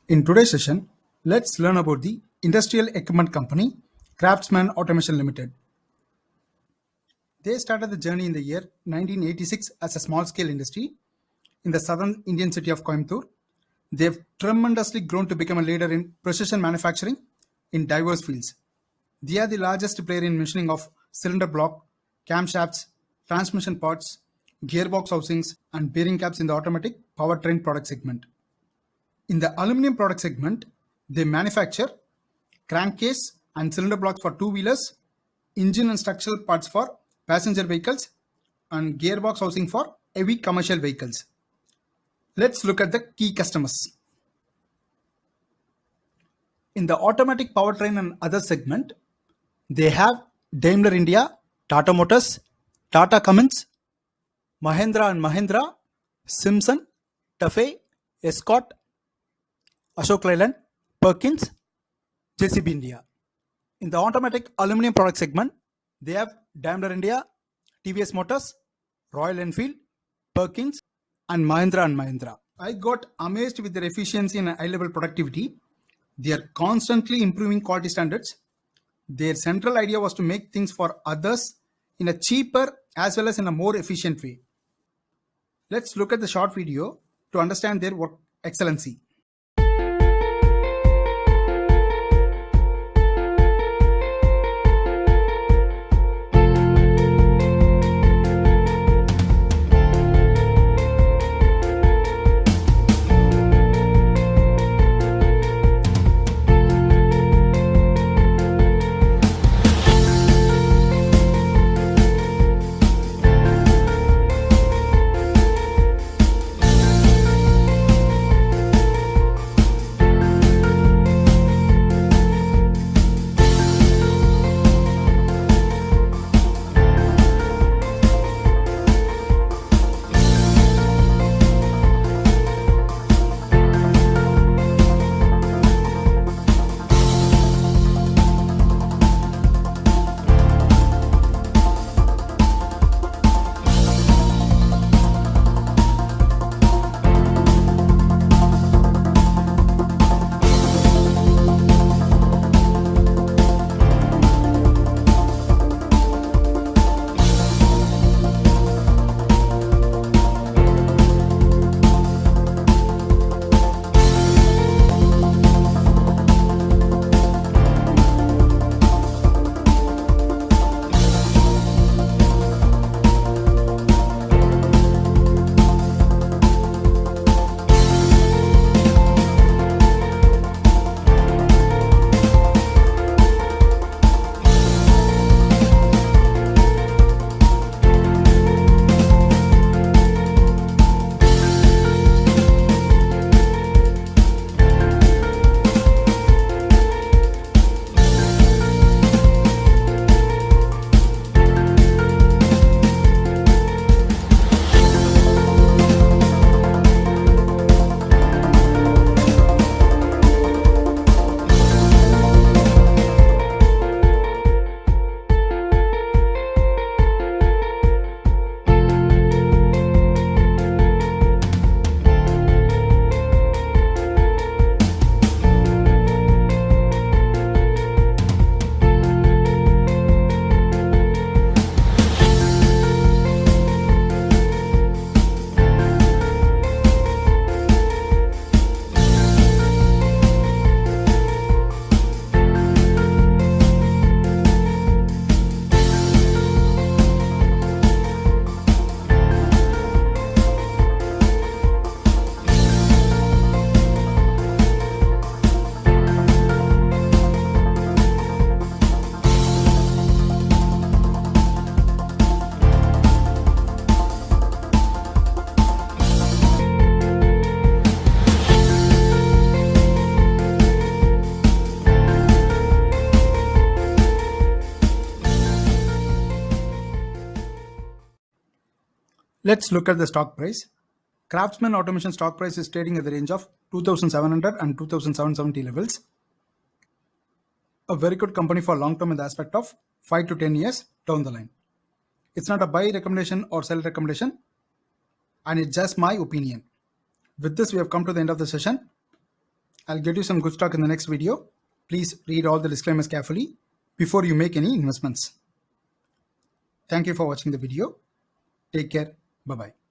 In today's session, let's learn about the industrial equipment company Craftsman Automation Limited. They started the journey in the year 1986 as a small-scale industry in the southern Indian city of Coimbatore. They've tremendously grown to become a leader in precision manufacturing in diverse fields. They are the largest player in machining of cylinder block, camshafts, transmission parts, gearbox housings, and bearing caps in the automatic powertrain product segment. In the aluminum product segment, they manufacture crankcase and cylinder blocks for two-wheelers, engine and structural parts for passenger vehicles, and gearbox housing for heavy commercial vehicles. Let's look at the key customers. In the automatic powertrain and other segment, they have Daimler India, Tata Motors, Tata Cummins, Mahindra and Mahindra, Simpson, Tafe, Escort, Ashok Leyland, Perkins, JCB India. In the automatic aluminum product segment, they have Daimler India, TVS Motors, Royal Enfield, Perkins, and Mahindra. I got amazed with their efficiency and high-level productivity. They are constantly improving quality standards. Their central idea was to make things for others in a cheaper as well as in a more efficient way. Let's look at the short video to understand their work excellency. Let's look at the stock price. Craftsman Automation stock price is trading at the range of 2,700 and 2,770 levels. A very good company for long term in the aspect of 5 to 10 years down the line. It's not a buy recommendation or sell recommendation, and it's just my opinion. With this, we have come to the end of the session. I'll get you some good stock in the next video. Please read all the disclaimers carefully before you make any investments. Thank you for watching the video. Take care. Bye-bye.